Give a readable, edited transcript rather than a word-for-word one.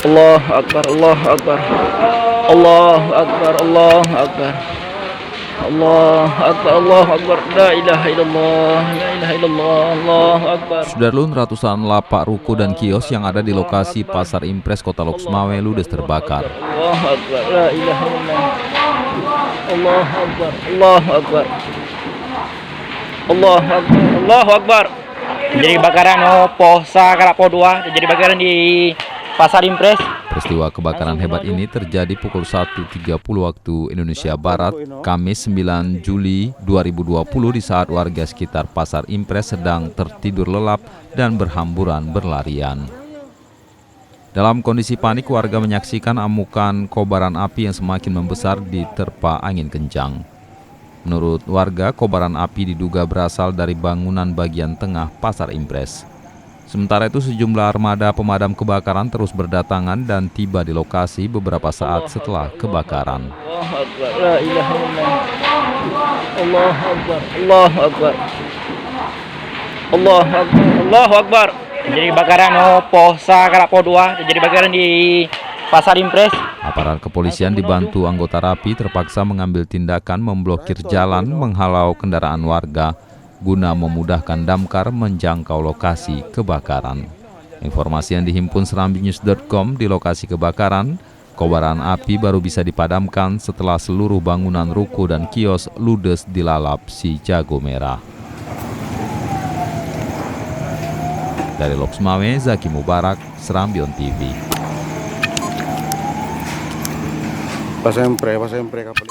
Allah Akbar, Allah Akbar, Allah Akbar, Allah Akbar, Allah Akbar, Allah Akbar, la ilaha illallah, la ilaha illallah, Allah Akbar. Sudarlun, ratusan lapak ruko dan kios yang ada di lokasi Pasar Impres Kota Loksmawe ludes terbakar. Allah Akbar, la ilaha illallah, Allah Akbar, Allah Akbar, Allah Akbar, Allah Akbar. Jadi kebakaran Posa Karapo 2, jadi kebakaran di Pasar Impres. Peristiwa kebakaran hebat ini terjadi pukul 1.30 waktu Indonesia Barat, Kamis 9 Juli 2020 di saat warga sekitar Pasar Impres sedang tertidur lelap dan berhamburan berlarian. Dalam kondisi panik, warga menyaksikan amukan kobaran api yang semakin membesar diterpa angin kencang. Menurut warga, kobaran api diduga berasal dari bangunan bagian tengah Pasar Impres. Sementara itu, sejumlah armada pemadam kebakaran terus berdatangan dan tiba di lokasi beberapa saat setelah kebakaran. Allah Akbar, la ilaha illallah, Allah Akbar, Allah Akbar, Allah Akbar, Allah Akbar. Jadi kebakaran Posa Karapo 2, jadi kebakaran di Pasar Impres. Aparat kepolisian dibantu anggota Rapi terpaksa mengambil tindakan memblokir jalan, menghalau kendaraan warga guna memudahkan damkar menjangkau lokasi kebakaran. Informasi yang dihimpun serambinews.com, di lokasi kebakaran, kobaran api baru bisa dipadamkan setelah seluruh bangunan ruko dan kios ludes dilalap si jago merah. Dari Loksmawe, Zaki Mubarak, Serambion TV. Pas sempre kapal.